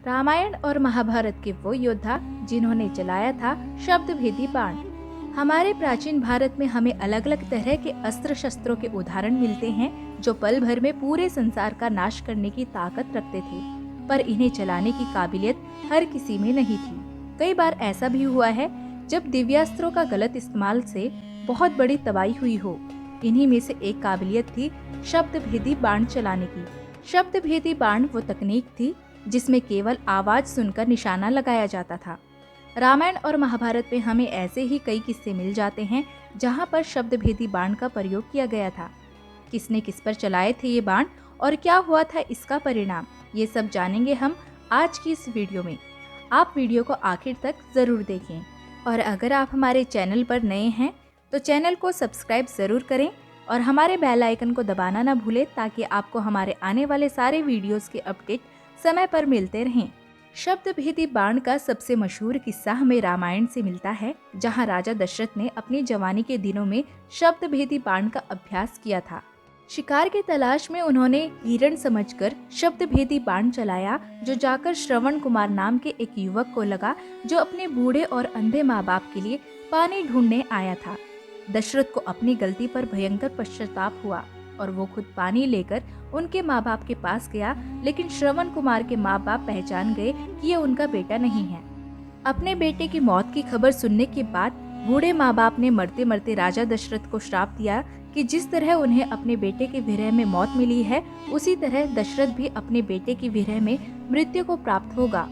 रामायण और महाभारत के वो योद्धा जिन्होंने चलाया था शब्द भेदी बाण। हमारे प्राचीन भारत में हमें अलग अलग तरह के अस्त्र शस्त्रों के उदाहरण मिलते हैं जो पल भर में पूरे संसार का नाश करने की ताकत रखते थे, पर इन्हें चलाने की काबिलियत हर किसी में नहीं थी। कई बार ऐसा भी हुआ है जब दिव्यास्त्रों का गलत इस्तेमाल से बहुत बड़ी तबाही हुई हो। इन्हीं में से एक काबिलियत थी शब्द भेदी बाण चलाने की। शब्द भेदी बाण वो तकनीक थी जिसमें केवल आवाज सुनकर निशाना लगाया जाता था। रामायण और महाभारत में हमें ऐसे ही कई किस्से मिल जाते हैं जहां पर शब्द भेदी बाण का प्रयोग किया गया था। किसने किस पर चलाए थे ये बाण और क्या हुआ था इसका परिणाम, ये सब जानेंगे हम आज की इस वीडियो में। आप वीडियो को आखिर तक जरूर देखें और अगर आप हमारे चैनल पर नए हैं तो चैनल को सब्सक्राइब जरूर करें और हमारे बेल आइकन को दबाना ना भूलें ताकि आपको हमारे आने वाले सारे वीडियोस के अपडेट समय पर मिलते रहें। शब्द भेदी बाण का सबसे मशहूर किस्सा हमें रामायण से मिलता है, जहां राजा दशरथ ने अपनी जवानी के दिनों में शब्द भेदी बाण का अभ्यास किया था। शिकार की तलाश में उन्होंने हिरण समझकर शब्द भेदी बाण चलाया, जो जाकर श्रवण कुमार नाम के एक युवक को लगा जो अपने बूढ़े और अंधे माँ बाप के लिए पानी ढूंढने आया था। दशरथ को अपनी गलती पर भयंकर पश्चाताप हुआ और वो खुद पानी लेकर उनके माँ बाप के पास गया, लेकिन श्रवण कुमार के माँ बाप पहचान गए कि ये उनका बेटा नहीं है। अपने बेटे की मौत की खबर सुनने के बाद बूढ़े माँ बाप ने मरते मरते राजा दशरथ को श्राप दिया कि जिस तरह उन्हें अपने बेटे के विरह में मौत मिली है, उसी तरह दशरथ भी अपने बेटे की विरह में मृत्यु को प्राप्त होगा।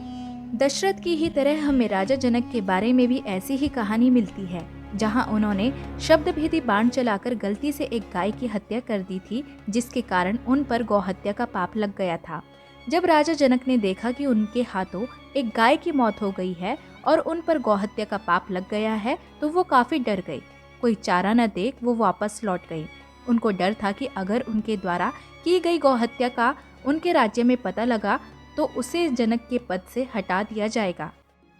दशरथ की ही तरह हमें राजा जनक के बारे में भी ऐसी ही कहानी मिलती है, जहां उन्होंने शब्द भेदी बाण चलाकर गलती से एक गाय की हत्या कर दी थी, जिसके कारण उन पर गौ हत्या का पाप लग गया था। जब राजा जनक ने देखा कि उनके हाथों एक गाय की मौत हो गई है और उन पर गौ हत्या का पाप लग गया है, तो वो काफी डर गए। कोई चारा न देख वो वापस लौट गए। उनको डर था कि अगर उनके द्वारा की गई गौ हत्या का उनके राज्य में पता लगा तो उसे जनक के पद से हटा दिया जाएगा।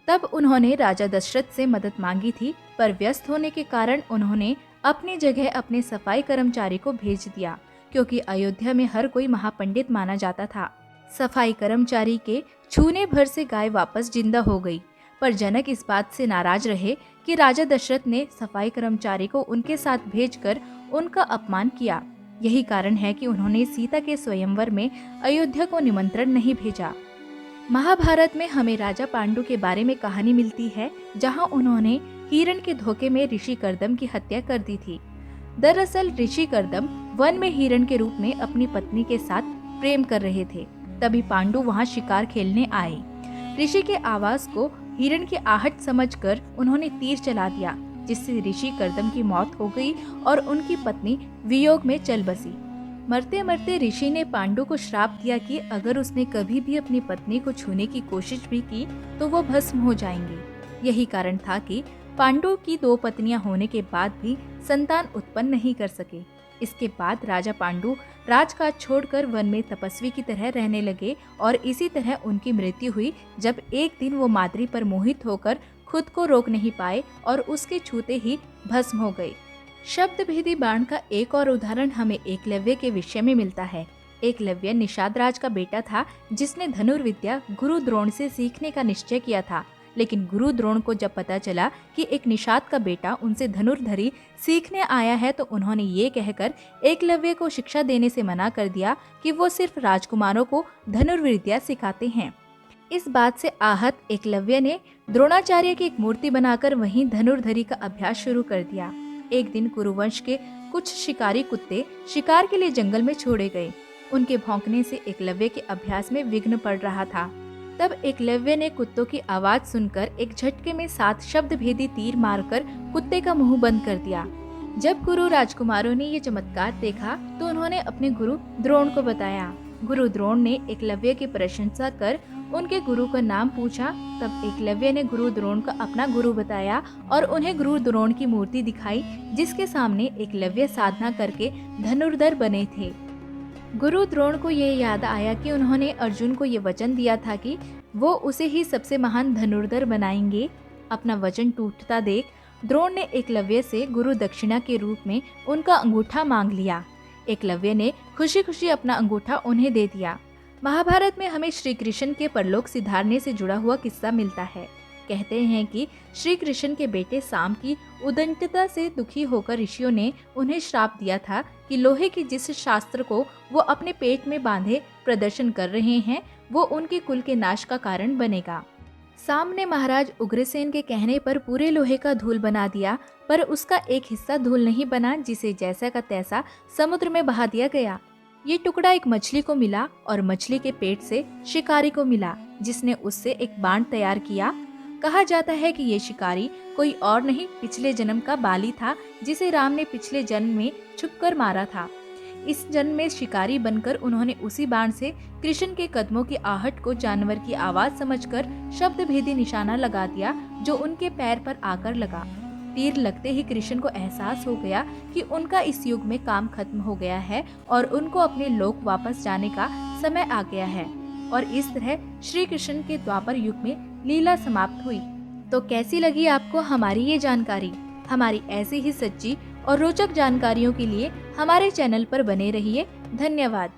तब उन्होंने राजा दशरथ से मदद मांगी थी, पर व्यस्त होने के कारण उन्होंने अपनी जगह अपने सफाई कर्मचारी को भेज दिया, क्योंकि अयोध्या में हर कोई महापंडित माना जाता था। सफाई कर्मचारी के छूने भर से गाय वापस जिंदा हो गई, पर जनक इस बात से नाराज रहे कि राजा दशरथ ने सफाई कर्मचारी को उनके साथ भेजकर उनका अपमान किया। यही कारण है कि उन्होंने सीता के स्वयंवर में अयोध्या को निमंत्रण नहीं भेजा। महाभारत में हमें राजा पांडु के बारे में कहानी मिलती है, जहां उन्होंने हिरण के धोखे में ऋषि कर्दम की हत्या कर दी थी। दरअसल ऋषि कर्दम वन में हिरण के रूप में अपनी पत्नी के साथ प्रेम कर रहे थे। तभी पांडु वहां शिकार खेलने आए। ऋषि के आवाज को हिरण की आहट समझकर उन्होंने तीर चला दिया, जिससे ऋषि कर्दम की मौत हो गई और उनकी पत्नी वियोग में चल बसी। मरते मरते ऋषि ने पांडु को श्राप दिया कि अगर उसने कभी भी अपनी पत्नी को छूने की कोशिश भी की तो वो भस्म हो जाएंगे। यही कारण था कि पांडु की 2 पत्नियां होने के बाद भी संतान उत्पन्न नहीं कर सके। इसके बाद राजा पांडु राजकाज छोड़कर वन में तपस्वी की तरह रहने लगे और इसी तरह उनकी मृत्यु हुई, जब एक दिन वो माद्री पर मोहित होकर खुद को रोक नहीं पाए और उसके छूते ही भस्म हो गए। शब्द भेदी बाण का एक और उदाहरण हमें एकलव्य के विषय में मिलता है। एकलव्य निषाद राज का बेटा था, जिसने धनुर्विद्या गुरु द्रोण से सीखने का निश्चय किया था। लेकिन गुरु द्रोण को जब पता चला कि एक निषाद का बेटा उनसे धनुर्धरी सीखने आया है, तो उन्होंने ये कहकर एकलव्य को शिक्षा देने से मना कर दिया कि वो सिर्फ राजकुमारों को धनुर्विद्या सिखाते हैं। इस बात से आहत एकलव्य ने द्रोणाचार्य की एक मूर्ति बनाकर वहीं धनुर्धरी का अभ्यास शुरू कर दिया। एक दिन कुरुवंश के कुछ शिकारी कुत्ते शिकार के लिए जंगल में छोड़े गए। उनके भौंकने से एकलव्य के अभ्यास में विघ्न पड़ रहा था। तब एकलव्य ने कुत्तों की आवाज सुनकर एक झटके में 7 शब्द भेदी तीर मारकर कुत्ते का मुंह बंद कर दिया। जब गुरु राजकुमारों ने ये चमत्कार देखा तो उन्होंने अपने गुरु द्रोण को बताया। गुरु द्रोण ने एकलव्य की प्रशंसा कर उनके गुरु का नाम पूछा। तब एकलव्य ने गुरु द्रोण का अपना गुरु बताया और उन्हें गुरु द्रोण की मूर्ति दिखाई, जिसके सामने एकलव्य साधना करके धनुर्धर बने थे। गुरु द्रोण को ये याद आया कि उन्होंने अर्जुन को ये वचन दिया था कि वो उसे ही सबसे महान धनुर्धर बनाएंगे। अपना वचन टूटता देख द्रोण ने एकलव्य से गुरु दक्षिणा के रूप में उनका अंगूठा मांग लिया। एकलव्य ने खुशी खुशी अपना अंगूठा उन्हें दे दिया। महाभारत में हमें श्री कृष्ण के परलोक सिधारने से जुड़ा हुआ किस्सा मिलता है। कहते हैं कि श्री कृष्ण के बेटे साम की उद्दंडता से दुखी होकर ऋषियों ने उन्हें श्राप दिया था कि लोहे के जिस शास्त्र को वो अपने पेट में बांधे प्रदर्शन कर रहे हैं वो उनके कुल के नाश का कारण बनेगा। साम ने महाराज उग्रसेन के कहने पर पूरे लोहे का धूल बना दिया, पर उसका एक हिस्सा धूल नहीं बना, जिसे जैसा का तैसा समुद्र में बहा दिया गया। ये टुकड़ा एक मछली को मिला और मछली के पेट से शिकारी को मिला, जिसने उससे एक बाण तैयार किया। कहा जाता है कि ये शिकारी कोई और नहीं पिछले जन्म का बाली था, जिसे राम ने पिछले जन्म में छुपकर मारा था। इस जन्म में शिकारी बनकर उन्होंने उसी बाण से कृष्ण के कदमों की आहट को जानवर की आवाज समझकर शब्द भेदी निशाना लगा दिया, जो उनके पैर पर आकर लगा। तीर लगते ही कृष्ण को एहसास हो गया कि उनका इस युग में काम खत्म हो गया है और उनको अपने लोक वापस जाने का समय आ गया है। और इस तरह श्री कृष्ण के द्वापर युग में लीला समाप्त हुई। तो कैसी लगी आपको हमारी ये जानकारी? हमारी ऐसी ही सच्ची और रोचक जानकारियों के लिए हमारे चैनल पर बने रहिए। धन्यवाद।